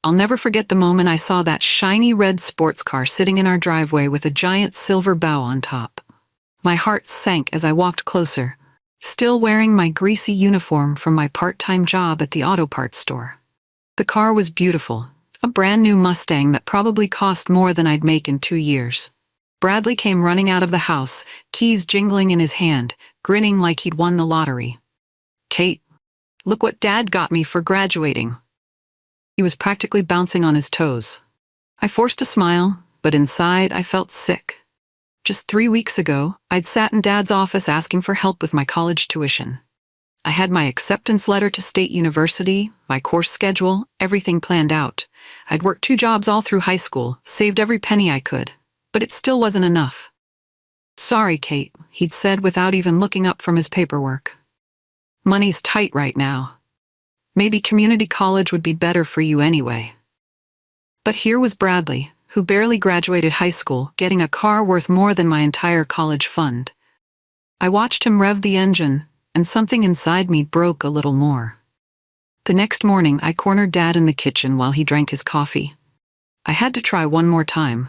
I'll never forget the moment I saw that shiny red sports car sitting in our driveway with a giant silver bow on top. My heart sank as I walked closer, still wearing my greasy uniform from my part-time job at the auto parts store. The car was beautiful, a brand new Mustang that probably cost more than I'd make in 2 years. Bradley came running out of the house, keys jingling in his hand, grinning like he'd won the lottery. "Kate, look what Dad got me for graduating." He was practically bouncing on his toes. I forced a smile, but inside I felt sick. Just 3 weeks ago, I'd sat in Dad's office asking for help with my college tuition. I had my acceptance letter to State University, my course schedule, everything planned out. I'd worked 2 jobs all through high school, saved every penny I could, but it still wasn't enough. "Sorry, Kate," he'd said without even looking up from his paperwork. "Money's tight right now. Maybe community college would be better for you anyway." But here was Bradley, who barely graduated high school, getting a car worth more than my entire college fund. I watched him rev the engine, and something inside me broke a little more. The next morning, I cornered Dad in the kitchen while he drank his coffee. I had to try one more time.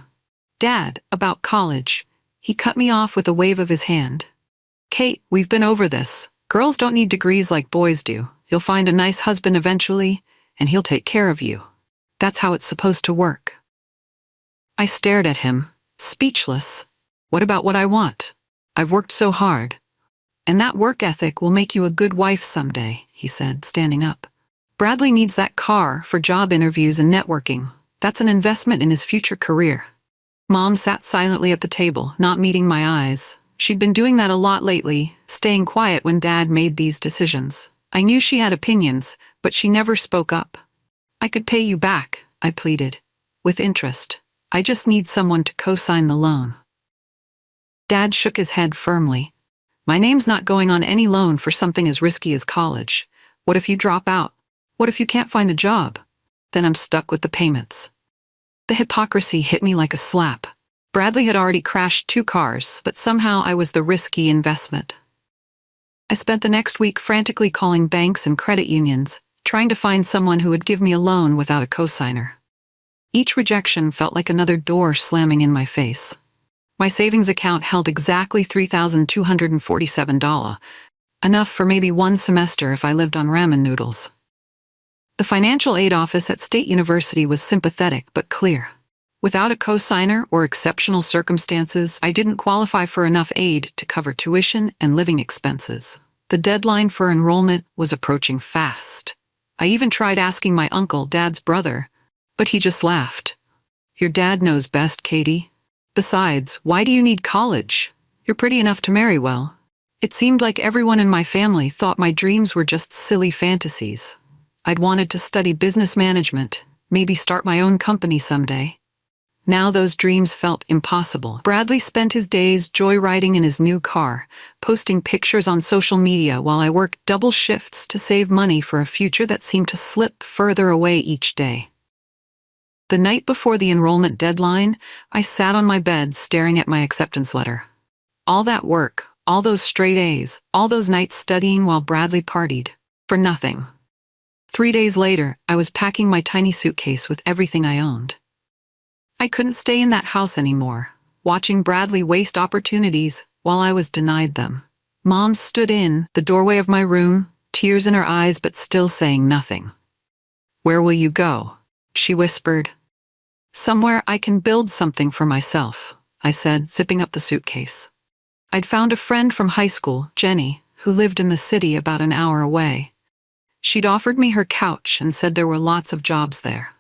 "Dad, about college." He cut me off with a wave of his hand. "Kate, we've been over this. Girls don't need degrees like boys do. You'll find a nice husband eventually, and he'll take care of you. That's how it's supposed to work." I stared at him, speechless. "What about what I want? I've worked so hard. And that work ethic will make you a good wife someday," he said, standing up. "Bradley needs that car for job interviews and networking. That's an investment in his future career." Mom sat silently at the table, not meeting my eyes. She'd been doing that a lot lately, staying quiet when Dad made these decisions. I knew she had opinions, but she never spoke up. "I could pay you back," I pleaded, "with interest. I just need someone to co-sign the loan." Dad shook his head firmly. "My name's not going on any loan for something as risky as college. What if you drop out? What if you can't find a job? Then I'm stuck with the payments." The hypocrisy hit me like a slap. Bradley had already crashed 2 cars, but somehow I was the risky investment. I spent the next week frantically calling banks and credit unions, trying to find someone who would give me a loan without a cosigner. Each rejection felt like another door slamming in my face. My savings account held exactly $3,247, enough for maybe 1 semester if I lived on ramen noodles. The financial aid office at State University was sympathetic but clear. Without a cosigner or exceptional circumstances, I didn't qualify for enough aid to cover tuition and living expenses. The deadline for enrollment was approaching fast. I even tried asking my uncle, Dad's brother, but he just laughed. "Your dad knows best, Katie. Besides, why do you need college? You're pretty enough to marry well." It seemed like everyone in my family thought my dreams were just silly fantasies. I'd wanted to study business management, maybe start my own company someday. Now those dreams felt impossible. Bradley spent his days joyriding in his new car, posting pictures on social media while I worked double shifts to save money for a future that seemed to slip further away each day. The night before the enrollment deadline, I sat on my bed staring at my acceptance letter. All that work, all those straight A's, all those nights studying while Bradley partied, for nothing. 3 days later, I was packing my tiny suitcase with everything I owned. I couldn't stay in that house anymore, watching Bradley waste opportunities while I was denied them. Mom stood in the doorway of my room, tears in her eyes but still saying nothing. "Where will you go?" she whispered. "Somewhere I can build something for myself," I said, zipping up the suitcase. I'd found a friend from high school, Jenny, who lived in the city about an hour away. She'd offered me her couch and said there were lots of jobs there.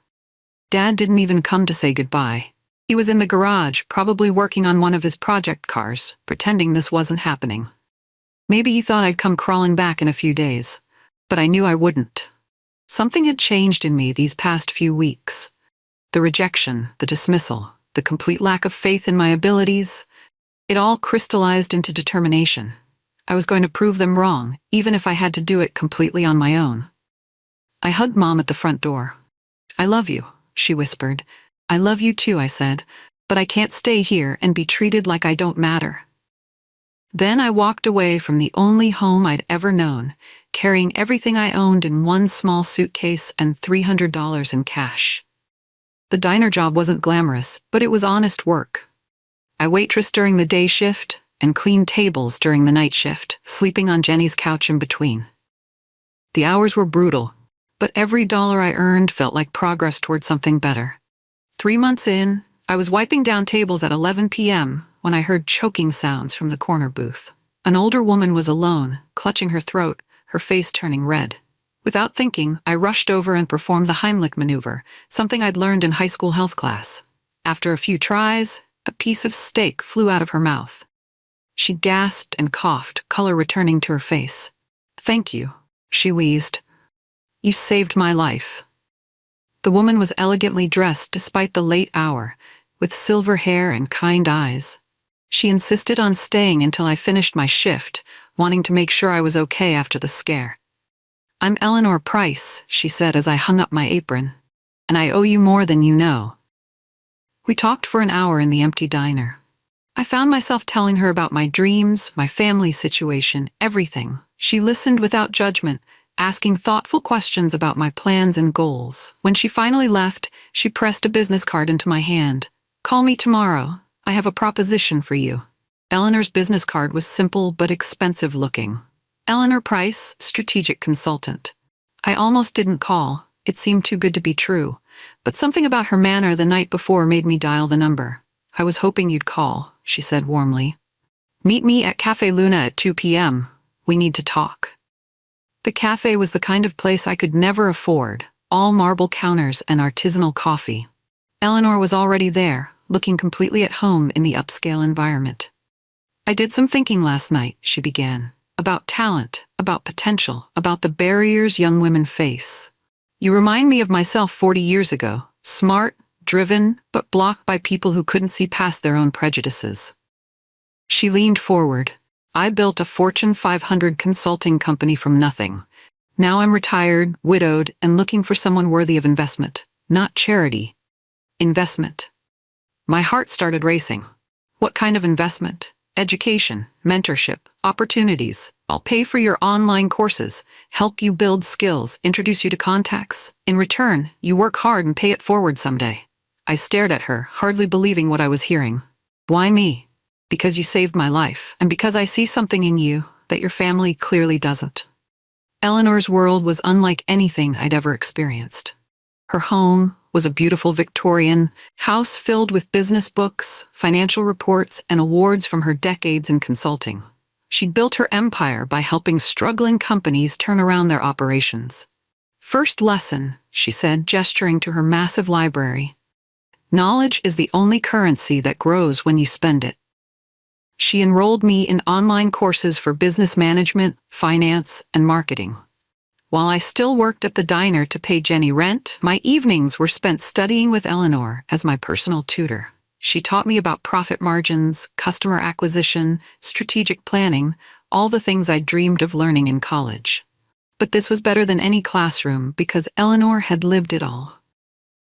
Dad didn't even come to say goodbye. He was in the garage, probably working on one of his project cars, pretending this wasn't happening. Maybe he thought I'd come crawling back in a few days, but I knew I wouldn't. Something had changed in me these past few weeks. The rejection, the dismissal, the complete lack of faith in my abilities, it all crystallized into determination. I was going to prove them wrong, even if I had to do it completely on my own. I hugged Mom at the front door. "I love you," she whispered. "I love you too," I said, "but I can't stay here and be treated like I don't matter." Then I walked away from the only home I'd ever known, carrying everything I owned in one small suitcase and $300 in cash. The diner job wasn't glamorous, but it was honest work. I waitressed during the day shift and cleaned tables during the night shift, sleeping on Jenny's couch in between. The hours were brutal, but every dollar I earned felt like progress toward something better. 3 months in, I was wiping down tables at 11 p.m. when I heard choking sounds from the corner booth. An older woman was alone, clutching her throat, her face turning red. Without thinking, I rushed over and performed the Heimlich maneuver, something I'd learned in high school health class. After a few tries, a piece of steak flew out of her mouth. She gasped and coughed, color returning to her face. "Thank you," she wheezed. "You saved my life." The woman was elegantly dressed despite the late hour, with silver hair and kind eyes. She insisted on staying until I finished my shift, wanting to make sure I was okay after the scare. "I'm Eleanor Price," she said as I hung up my apron, "and I owe you more than you know." We talked for an hour in the empty diner. I found myself telling her about my dreams, my family situation, everything. She listened without judgment, asking thoughtful questions about my plans and goals. When she finally left, she pressed a business card into my hand. "Call me tomorrow. I have a proposition for you." Eleanor's business card was simple but expensive looking. Eleanor Price, strategic consultant. I almost didn't call. It seemed too good to be true. But something about her manner the night before made me dial the number. "I was hoping you'd call," she said warmly. "Meet me at Cafe Luna at 2 p.m. We need to talk." The cafe was the kind of place I could never afford, all marble counters and artisanal coffee. Eleanor was already there, looking completely at home in the upscale environment. "I did some thinking last night," she began, "about talent, about potential, about the barriers young women face. You remind me of myself 40 years ago, smart, driven, but blocked by people who couldn't see past their own prejudices." She leaned forward. "I built a Fortune 500 consulting company from nothing. Now I'm retired, widowed, and looking for someone worthy of investment. Not charity. Investment." My heart started racing. "What kind of investment? Education, mentorship, opportunities. I'll pay for your online courses, help you build skills, introduce you to contacts. In return, you work hard and pay it forward someday." I stared at her, hardly believing what I was hearing. "Why me?" "Because you saved my life, and because I see something in you that your family clearly doesn't." Eleanor's world was unlike anything I'd ever experienced. Her home was a beautiful Victorian house filled with business books, financial reports, and awards from her decades in consulting. She'd built her empire by helping struggling companies turn around their operations. "First lesson," she said, gesturing to her massive library. "Knowledge is the only currency that grows when you spend it." She enrolled me in online courses for business management, finance, and marketing. While I still worked at the diner to pay Jenny rent, my evenings were spent studying with Eleanor as my personal tutor. She taught me about profit margins, customer acquisition, strategic planning, all the things I dreamed of learning in college. But this was better than any classroom because Eleanor had lived it all.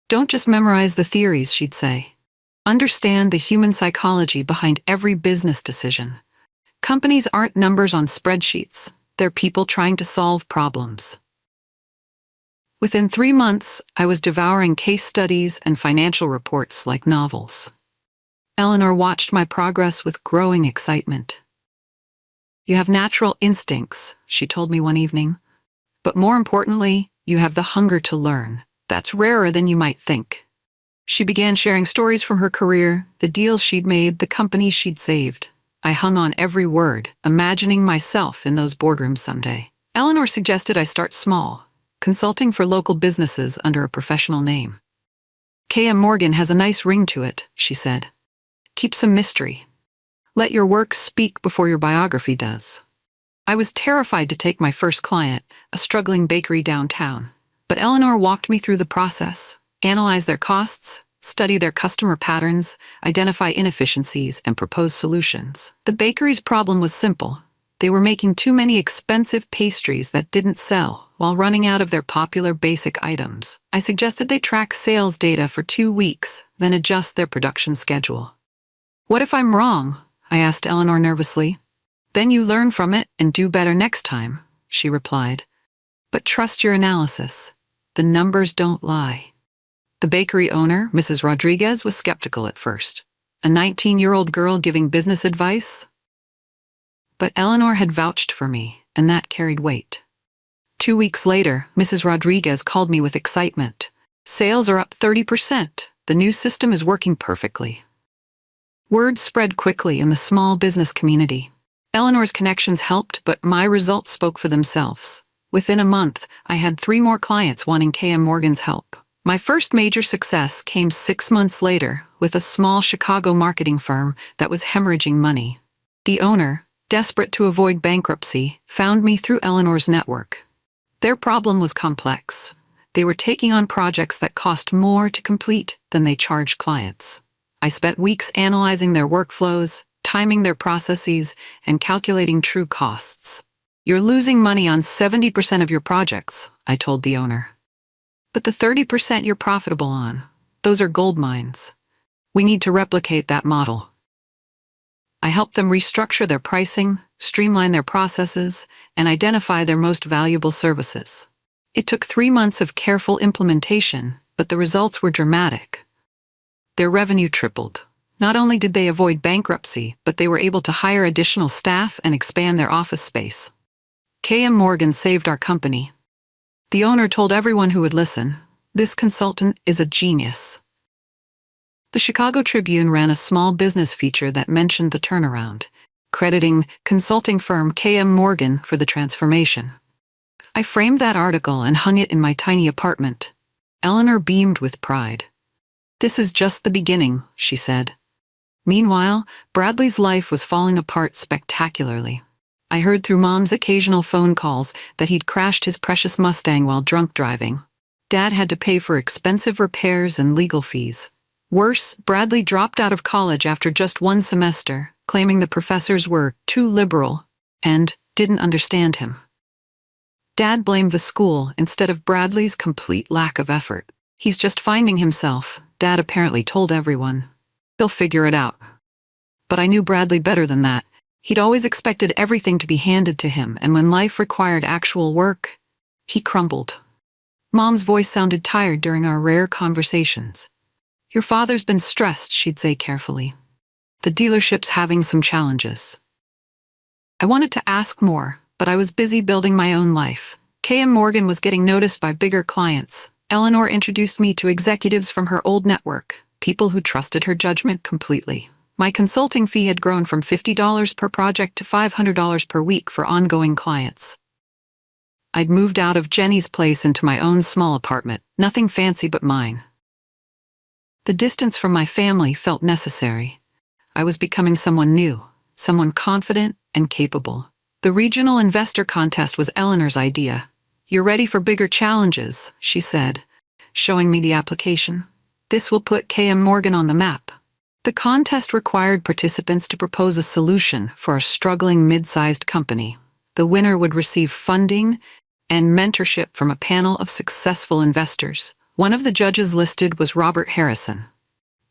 "Don't just memorize the theories," she'd say. "Understand the human psychology behind every business decision. Companies aren't numbers on spreadsheets. They're people trying to solve problems." Within 3 months, I was devouring case studies and financial reports like novels. Eleanor watched my progress with growing excitement. "You have natural instincts," she told me one evening. "But more importantly, you have the hunger to learn. That's rarer than you might think." She began sharing stories from her career, the deals she'd made, the companies she'd saved. I hung on every word, imagining myself in those boardrooms someday. Eleanor suggested I start small, consulting for local businesses under a professional name. "K.M. Morgan has a nice ring to it," she said. "Keep some mystery. Let your work speak before your biography does." I was terrified to take my first client, a struggling bakery downtown. But Eleanor walked me through the process, analyze their costs, study their customer patterns, identify inefficiencies, and propose solutions. The bakery's problem was simple. They were making too many expensive pastries that didn't sell while running out of their popular basic items. I suggested they track sales data for 2 weeks, then adjust their production schedule. "What if I'm wrong?" I asked Eleanor nervously. "Then you learn from it and do better next time." she replied. But trust your analysis. The numbers don't lie. The bakery owner, Mrs. Rodriguez, was skeptical at first. A 19-year-old girl giving business advice? But Eleanor had vouched for me, and that carried weight. 2 weeks later, Mrs. Rodriguez called me with excitement. Sales are up 30%. The new system is working perfectly. Word spread quickly in the small business community. Eleanor's connections helped, but my results spoke for themselves. Within a month, I had 3 more clients wanting KM Morgan's help. My first major success came 6 months later with a small Chicago marketing firm that was hemorrhaging money. The owner, desperate to avoid bankruptcy, found me through Eleanor's network. Their problem was complex. They were taking on projects that cost more to complete than they charged clients. I spent weeks analyzing their workflows, timing their processes, and calculating true costs. You're losing money on 70% of your projects, I told the owner. But the 30% you're profitable on, those are gold mines. We need to replicate that model. I helped them restructure their pricing, streamline their processes, and identify their most valuable services. It took 3 months of careful implementation, but the results were dramatic. Their revenue tripled. Not only did they avoid bankruptcy, but they were able to hire additional staff and expand their office space. KM Morgan saved our company. The owner told everyone who would listen, "This consultant is a genius." The Chicago Tribune ran a small business feature that mentioned the turnaround, crediting consulting firm KM Morgan for the transformation. I framed that article and hung it in my tiny apartment. Eleanor beamed with pride. "This is just the beginning," she said. Meanwhile, Bradley's life was falling apart spectacularly. I heard through Mom's occasional phone calls that he'd crashed his precious Mustang while drunk driving. Dad had to pay for expensive repairs and legal fees. Worse, Bradley dropped out of college after just 1 semester, claiming the professors were too liberal and didn't understand him. Dad blamed the school instead of Bradley's complete lack of effort. "He's just finding himself," Dad apparently told everyone. "He'll figure it out." But I knew Bradley better than that. He'd always expected everything to be handed to him, and when life required actual work, he crumbled. Mom's voice sounded tired during our rare conversations. "Your father's been stressed," she'd say carefully. "The dealership's having some challenges." I wanted to ask more, but I was busy building my own life. KM Morgan was getting noticed by bigger clients. Eleanor introduced me to executives from her old network, people who trusted her judgment completely. My consulting fee had grown from $50 per project to $500 per week for ongoing clients. I'd moved out of Jenny's place into my own small apartment, nothing fancy but mine. The distance from my family felt necessary. I was becoming someone new, someone confident and capable. The regional investor contest was Eleanor's idea. "You're ready for bigger challenges," she said, showing me the application. "This will put KM Morgan on the map." The contest required participants to propose a solution for a struggling mid-sized company. The winner would receive funding and mentorship from a panel of successful investors. One of the judges listed was Robert Harrison,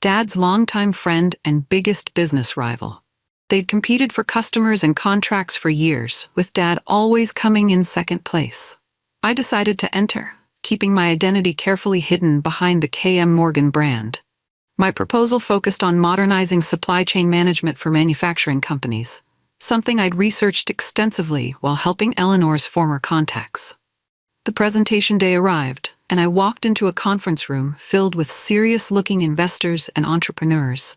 Dad's longtime friend and biggest business rival. They'd competed for customers and contracts for years, with Dad always coming in second place. I decided to enter, keeping my identity carefully hidden behind the KM Morgan brand. My proposal focused on modernizing supply chain management for manufacturing companies, something I'd researched extensively while helping Eleanor's former contacts. The presentation day arrived, and I walked into a conference room filled with serious-looking investors and entrepreneurs.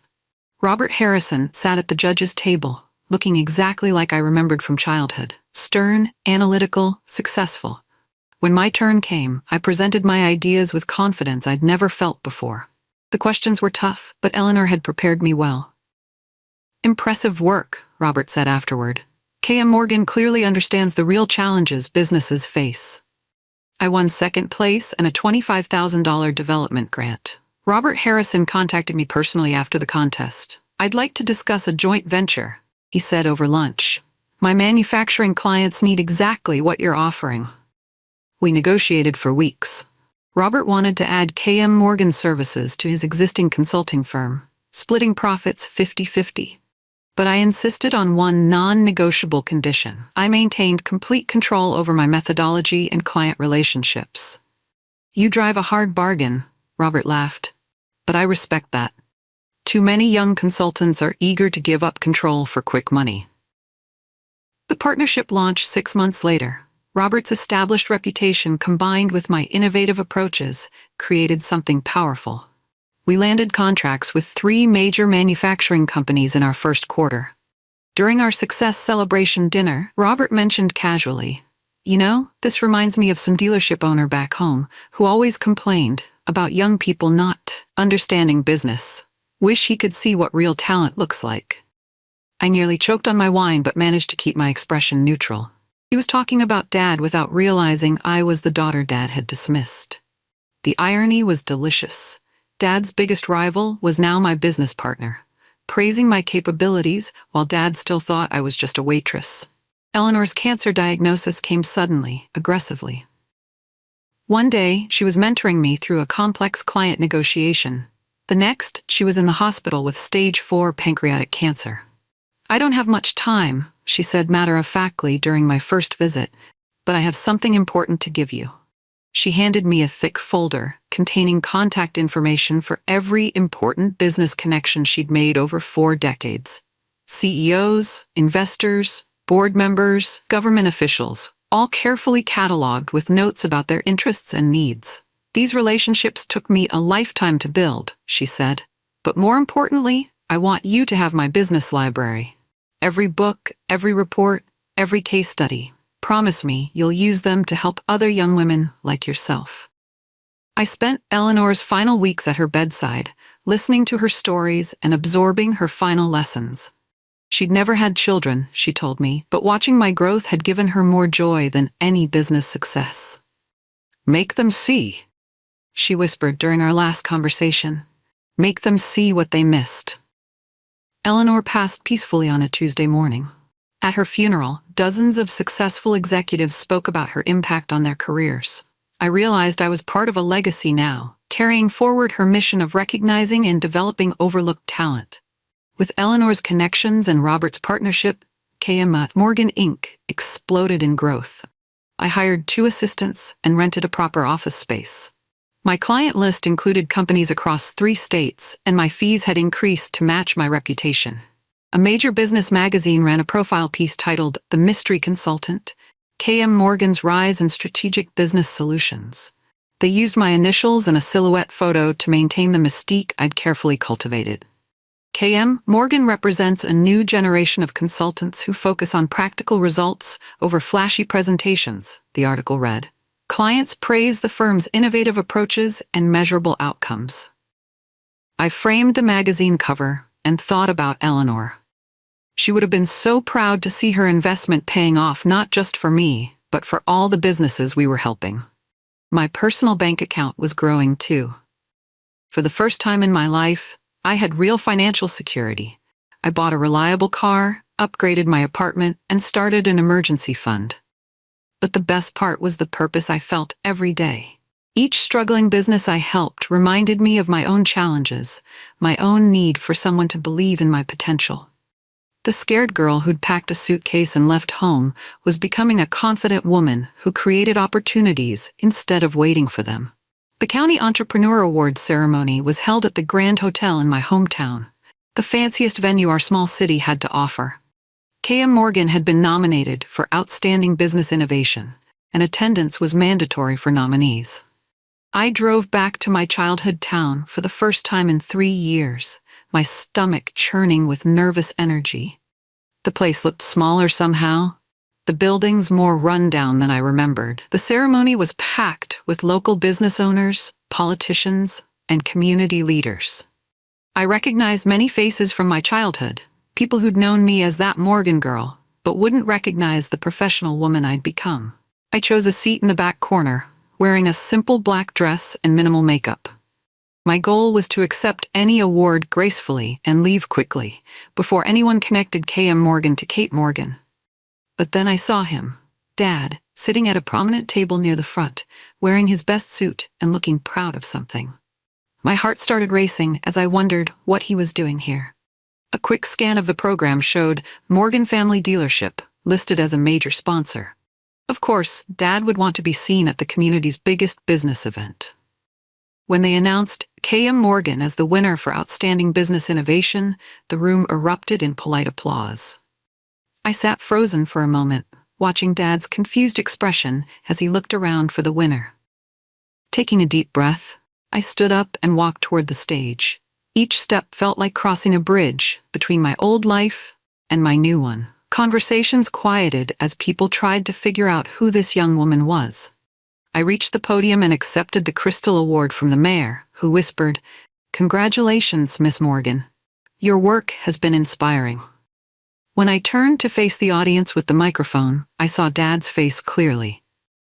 Robert Harrison sat at the judges' table, looking exactly like I remembered from childhood, stern, analytical, successful. When my turn came, I presented my ideas with confidence I'd never felt before. The questions were tough, but Eleanor had prepared me well. "Impressive work," Robert said afterward. "KM Morgan clearly understands the real challenges businesses face." I won second place and a $25,000 development grant. Robert Harrison contacted me personally after the contest. "I'd like to discuss a joint venture," he said over lunch. "My manufacturing clients need exactly what you're offering." We negotiated for weeks. Robert wanted to add KM Morgan services to his existing consulting firm, splitting profits 50-50. But I insisted on one non-negotiable condition. I maintained complete control over my methodology and client relationships. "You drive a hard bargain," Robert laughed. "But I respect that. Too many young consultants are eager to give up control for quick money." The partnership launched 6 months later. Robert's established reputation combined with my innovative approaches created something powerful. We landed contracts with 3 major manufacturing companies in our first quarter. During our success celebration dinner, Robert mentioned casually, "You know, this reminds me of some dealership owner back home who always complained about young people not understanding business. Wish he could see what real talent looks like." I nearly choked on my wine but managed to keep my expression neutral. He was talking about Dad without realizing I was the daughter Dad had dismissed. The irony was delicious. Dad's biggest rival was now my business partner, praising my capabilities while Dad still thought I was just a waitress. Eleanor's cancer diagnosis came suddenly, aggressively. One day, she was mentoring me through a complex client negotiation. The next, she was in the hospital with stage 4 pancreatic cancer. "I don't have much time," she said matter-of-factly during my first visit, "but I have something important to give you." She handed me a thick folder containing contact information for every important business connection she'd made over 4 decades. CEOs, investors, board members, government officials, all carefully cataloged with notes about their interests and needs. "These relationships took me a lifetime to build," she said. "But more importantly, I want you to have my business library. Every book, every report, every case study. Promise me you'll use them to help other young women like yourself." I spent Eleanor's final weeks at her bedside, listening to her stories and absorbing her final lessons. She'd never had children, she told me, but watching my growth had given her more joy than any business success. "Make them see," she whispered during our last conversation. "Make them see what they missed." Eleanor passed peacefully on a Tuesday morning. At her funeral, dozens of successful executives spoke about her impact on their careers. I realized I was part of a legacy now, carrying forward her mission of recognizing and developing overlooked talent. With Eleanor's connections and Robert's partnership, KM Morgan Inc. exploded in growth. I hired 2 assistants and rented a proper office space. My client list included companies across 3 states, and my fees had increased to match my reputation. A major business magazine ran a profile piece titled "The Mystery Consultant, KM Morgan's Rise in Strategic Business Solutions." They used my initials and a silhouette photo to maintain the mystique I'd carefully cultivated. KM Morgan represents a new generation of consultants who focus on practical results over flashy presentations, the article read. Clients praise the firm's innovative approaches and measurable outcomes. I framed the magazine cover and thought about Eleanor. She would have been so proud to see her investment paying off not just for me, but for all the businesses we were helping. My personal bank account was growing too. For the first time in my life, I had real financial security. I bought a reliable car, upgraded my apartment, and started an emergency fund. But the best part was the purpose I felt every day. Each struggling business I helped reminded me of my own challenges, my own need for someone to believe in my potential. The scared girl who'd packed a suitcase and left home was becoming a confident woman who created opportunities instead of waiting for them. The County Entrepreneur Awards ceremony was held at the Grand Hotel in my hometown, the fanciest venue our small city had to offer. KM Morgan had been nominated for Outstanding Business Innovation, and attendance was mandatory for nominees. I drove back to my childhood town for the first time in 3 years, my stomach churning with nervous energy. The place looked smaller somehow, the buildings more run-down than I remembered. The ceremony was packed with local business owners, politicians, and community leaders. I recognized many faces from my childhood, people who'd known me as that Morgan girl, but wouldn't recognize the professional woman I'd become. I chose a seat in the back corner, wearing a simple black dress and minimal makeup. My goal was to accept any award gracefully and leave quickly, before anyone connected KM Morgan to Kate Morgan. But then I saw him, Dad, sitting at a prominent table near the front, wearing his best suit and looking proud of something. My heart started racing as I wondered what he was doing here. A quick scan of the program showed Morgan Family Dealership, listed as a major sponsor. Of course, Dad would want to be seen at the community's biggest business event. When they announced K.M. Morgan as the winner for Outstanding Business Innovation, the room erupted in polite applause. I sat frozen for a moment, watching Dad's confused expression as he looked around for the winner. Taking a deep breath, I stood up and walked toward the stage. Each step felt like crossing a bridge between my old life and my new one. Conversations quieted as people tried to figure out who this young woman was. I reached the podium and accepted the Crystal Award from the mayor, who whispered, "Congratulations, Miss Morgan. Your work has been inspiring." When I turned to face the audience with the microphone, I saw Dad's face clearly.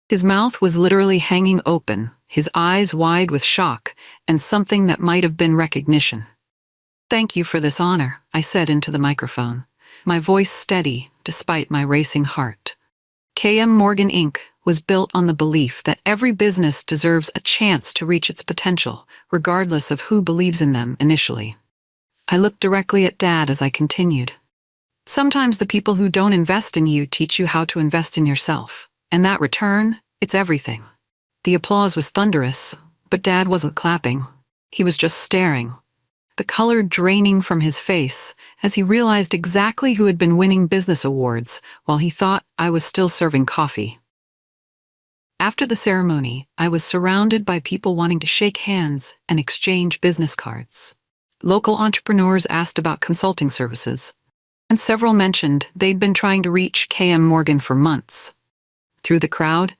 His mouth was literally hanging open, his eyes wide with shock and something that might have been recognition. "Thank you for this honor," I said into the microphone, my voice steady despite my racing heart. K.M. Morgan Inc. was built on the belief that every business deserves a chance to reach its potential, regardless of who believes in them initially. I looked directly at Dad as I continued. Sometimes the people who don't invest in you teach you how to invest in yourself, and that return, it's everything. The applause was thunderous, but Dad wasn't clapping. He was just staring, the color draining from his face as he realized exactly who had been winning business awards while he thought I was still serving coffee. After the ceremony, I was surrounded by people wanting to shake hands and exchange business cards. Local entrepreneurs asked about consulting services, and several mentioned they'd been trying to reach K.M. Morgan for months. Through the crowd,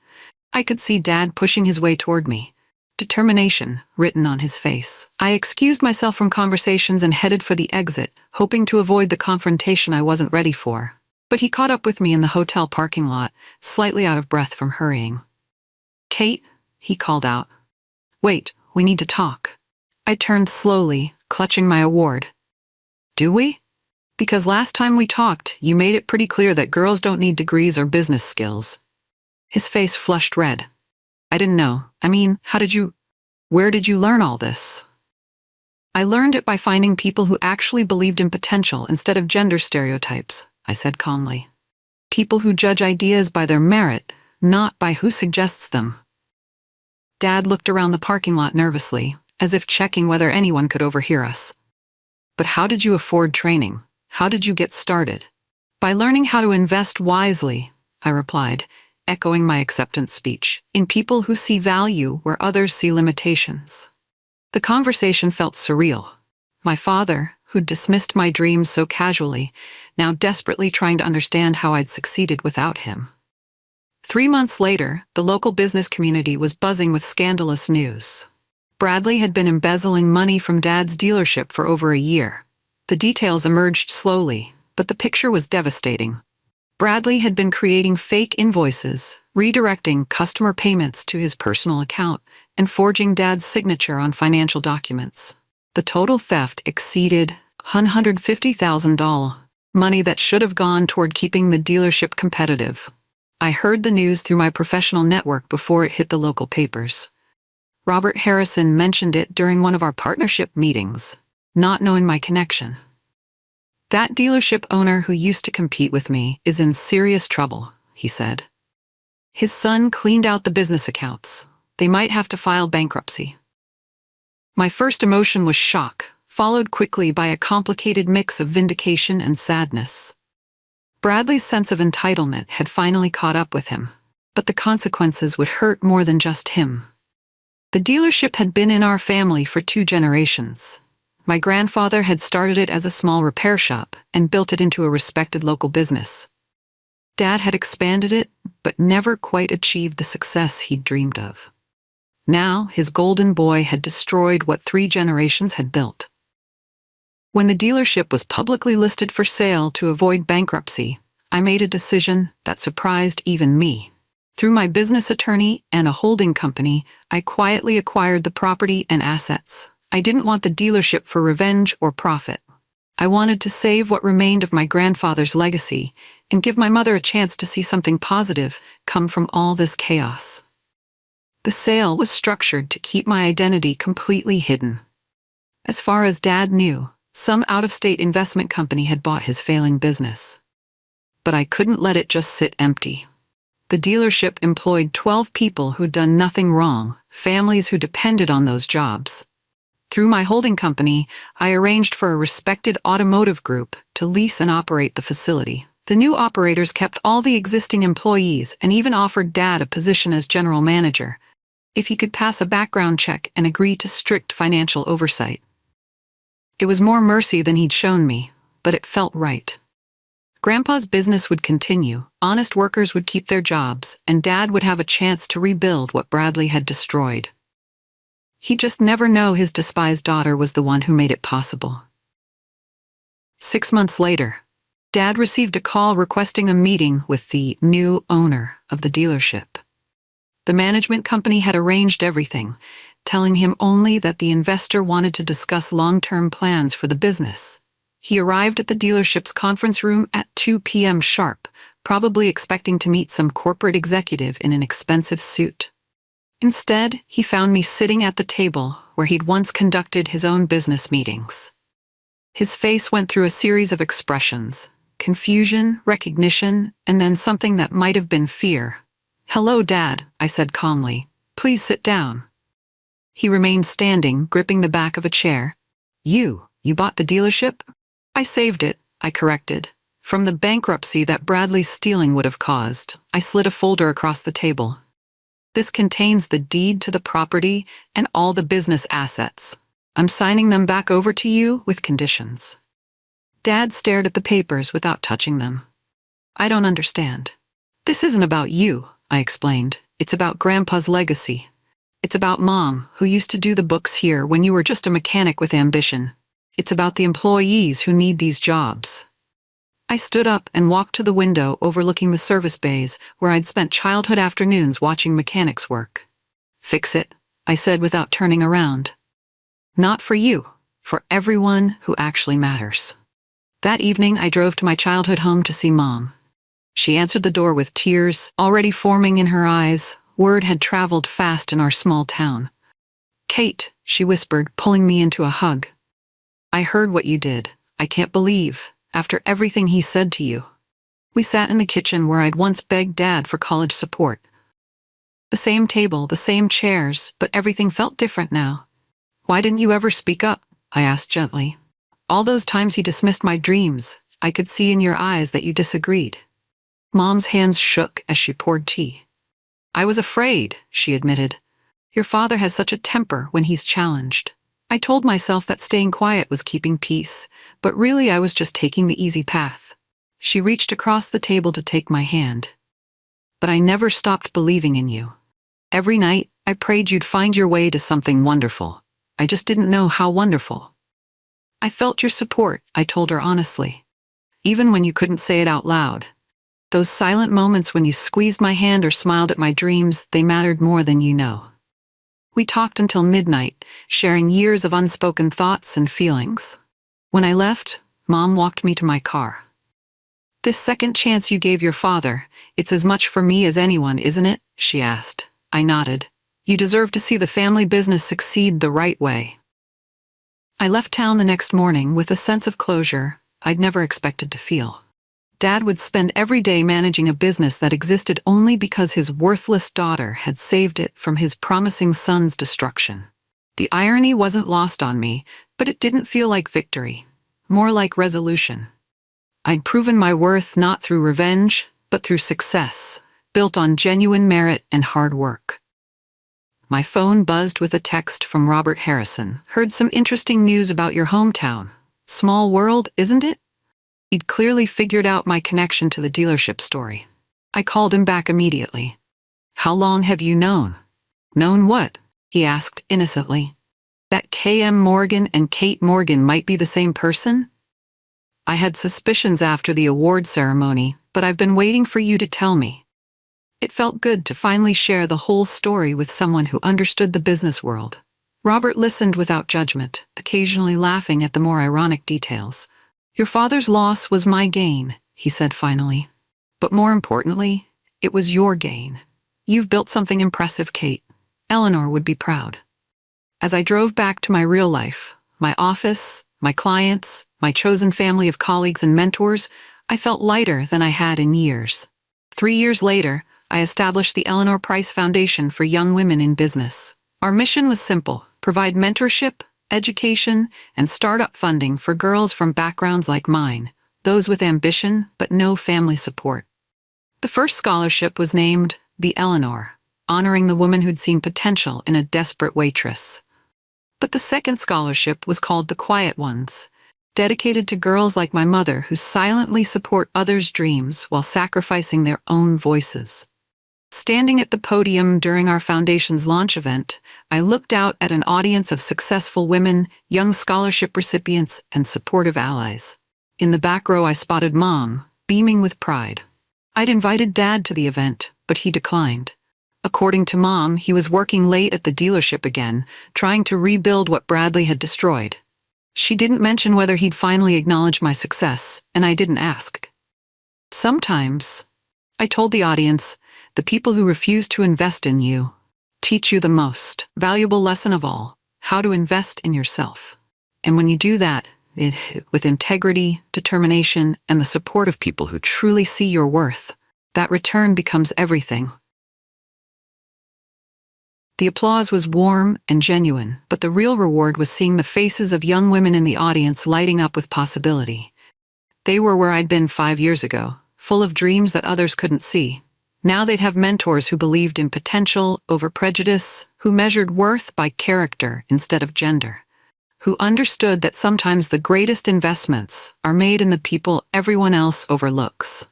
I could see Dad pushing his way toward me, determination written on his face. I excused myself from conversations and headed for the exit, hoping to avoid the confrontation I wasn't ready for. But he caught up with me in the hotel parking lot, slightly out of breath from hurrying. "Kate," he called out. "Wait, we need to talk." I turned slowly, clutching my award. "Do we? Because last time we talked, you made it pretty clear that girls don't need degrees or business skills." His face flushed red. "I didn't know. Where did you learn all this?" "I learned it by finding people who actually believed in potential instead of gender stereotypes," I said calmly. "People who judge ideas by their merit, not by who suggests them." Dad looked around the parking lot nervously, as if checking whether anyone could overhear us. "But how did you afford training? How did you get started?" "By learning how to invest wisely," I replied, echoing my acceptance speech, "in people who see value where others see limitations." The conversation felt surreal. My father, who'd dismissed my dreams so casually, now desperately trying to understand how I'd succeeded without him. 3 months later, the local business community was buzzing with scandalous news. Bradley had been embezzling money from Dad's dealership for over a year. The details emerged slowly, but the picture was devastating. Bradley had been creating fake invoices, redirecting customer payments to his personal account, and forging Dad's signature on financial documents. The total theft exceeded $150,000, money that should have gone toward keeping the dealership competitive. I heard the news through my professional network before it hit the local papers. Robert Harrison mentioned it during one of our partnership meetings, not knowing my connection. "That dealership owner who used to compete with me is in serious trouble," he said. "His son cleaned out the business accounts. They might have to file bankruptcy." My first emotion was shock, followed quickly by a complicated mix of vindication and sadness. Bradley's sense of entitlement had finally caught up with him, but the consequences would hurt more than just him. The dealership had been in our family for 2 generations. My grandfather had started it as a small repair shop and built it into a respected local business. Dad had expanded it, but never quite achieved the success he'd dreamed of. Now, his golden boy had destroyed what 3 generations had built. When the dealership was publicly listed for sale to avoid bankruptcy, I made a decision that surprised even me. Through my business attorney and a holding company, I quietly acquired the property and assets. I didn't want the dealership for revenge or profit. I wanted to save what remained of my grandfather's legacy and give my mother a chance to see something positive come from all this chaos. The sale was structured to keep my identity completely hidden. As far as Dad knew, Some out-of-state investment company had bought his failing business. But I couldn't let it just sit empty. The dealership employed 12 people who'd done nothing wrong, families who depended on those jobs. Through my holding company, I arranged for a respected automotive group to lease and operate the facility. The new operators kept all the existing employees and even offered Dad a position as general manager, if he could pass a background check and agree to strict financial oversight. It was more mercy than he'd shown me, but it felt right. Grandpa's business would continue, honest workers would keep their jobs, and Dad would have a chance to rebuild what Bradley had destroyed. He'd just never know his despised daughter was the one who made it possible. 6 months later, Dad received a call requesting a meeting with the new owner of the dealership. The management company had arranged everything, telling him only that the investor wanted to discuss long-term plans for the business. He arrived at the dealership's conference room at 2 p.m. sharp, probably expecting to meet some corporate executive in an expensive suit. Instead, he found me sitting at the table where he'd once conducted his own business meetings. His face went through a series of expressions: confusion, recognition, and then something that might have been fear. "Hello, Dad," I said calmly. "Please sit down." He remained standing, gripping the back of a chair. You bought the dealership?" "I saved it," I corrected. "From the bankruptcy that Bradley's stealing would have caused." I slid a folder across the table. "This contains the deed to the property and all the business assets. I'm signing them back over to you with conditions." Dad stared at the papers without touching them. "I don't understand." "This isn't about you," I explained. "It's about Grandpa's legacy. It's about Mom, who used to do the books here when you were just a mechanic with ambition. It's about the employees who need these jobs." I stood up and walked to the window overlooking the service bays where I'd spent childhood afternoons watching mechanics work. "Fix it," I said without turning around. "Not for you, for everyone who actually matters." That evening, I drove to my childhood home to see Mom. She answered the door with tears already forming in her eyes. Word had traveled fast in our small town. "Kate," she whispered, pulling me into a hug. "I heard what you did. I can't believe, after everything he said to you." We sat in the kitchen where I'd once begged Dad for college support. The same table, the same chairs, but everything felt different now. "Why didn't you ever speak up?" I asked gently. "All those times he dismissed my dreams, I could see in your eyes that you disagreed." Mom's hands shook as she poured tea. "I was afraid," she admitted. "Your father has such a temper when he's challenged." I told myself that staying quiet was keeping peace, but really I was just taking the easy path. She reached across the table to take my hand. "But I never stopped believing in you. Every night, I prayed you'd find your way to something wonderful. I just didn't know how wonderful." "I felt your support," I told her honestly. "Even when you couldn't say it out loud. Those silent moments when you squeezed my hand or smiled at my dreams, they mattered more than you know." We talked until midnight, sharing years of unspoken thoughts and feelings. When I left, Mom walked me to my car. "This second chance you gave your father, it's as much for me as anyone, isn't it?" she asked. I nodded. "You deserve to see the family business succeed the right way." I left town the next morning with a sense of closure I'd never expected to feel. Dad would spend every day managing a business that existed only because his worthless daughter had saved it from his promising son's destruction. The irony wasn't lost on me, but it didn't feel like victory, more like resolution. I'd proven my worth not through revenge, but through success, built on genuine merit and hard work. My phone buzzed with a text from Robert Harrison. "Heard some interesting news about your hometown. Small world, isn't it?" He'd clearly figured out my connection to the dealership story. I called him back immediately. "How long have you known?" "Known what?" he asked innocently. "That K.M. Morgan and Kate Morgan might be the same person?" "I had suspicions after the award ceremony, but I've been waiting for you to tell me." It felt good to finally share the whole story with someone who understood the business world. Robert listened without judgment, occasionally laughing at the more ironic details. "Your father's loss was my gain," he said finally. "But more importantly, it was your gain. You've built something impressive, Kate. Eleanor would be proud." As I drove back to my real life, my office, my clients, my chosen family of colleagues and mentors, I felt lighter than I had in years. 3 years later, I established the Eleanor Price Foundation for Young Women in Business. Our mission was simple: provide mentorship, education, and startup funding for girls from backgrounds like mine, those with ambition but no family support. The first scholarship was named the Eleanor, honoring the woman who'd seen potential in a desperate waitress. But the second scholarship was called the Quiet Ones, dedicated to girls like my mother who silently support others' dreams while sacrificing their own voices. Standing at the podium during our foundation's launch event, I looked out at an audience of successful women, young scholarship recipients, and supportive allies. In the back row, I spotted Mom, beaming with pride. I'd invited Dad to the event, but he declined. According to Mom, he was working late at the dealership again, trying to rebuild what Bradley had destroyed. She didn't mention whether he'd finally acknowledge my success, and I didn't ask. Sometimes, I told the audience, the people who refuse to invest in you teach you the most valuable lesson of all: how to invest in yourself. And when you do that, with integrity, determination, and the support of people who truly see your worth, that return becomes everything. The applause was warm and genuine, but the real reward was seeing the faces of young women in the audience lighting up with possibility. They were where I'd been 5 years ago, full of dreams that others couldn't see. Now they'd have mentors who believed in potential over prejudice, who measured worth by character instead of gender, who understood that sometimes the greatest investments are made in the people everyone else overlooks.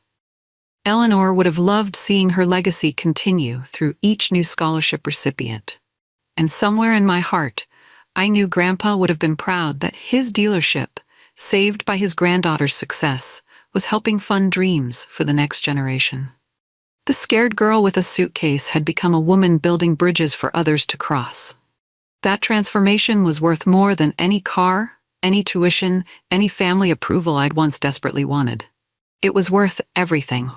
Eleanor would have loved seeing her legacy continue through each new scholarship recipient. And somewhere in my heart, I knew Grandpa would have been proud that his dealership, saved by his granddaughter's success, was helping fund dreams for the next generation. The scared girl with a suitcase had become a woman building bridges for others to cross. That transformation was worth more than any car, any tuition, any family approval I'd once desperately wanted. It was worth everything.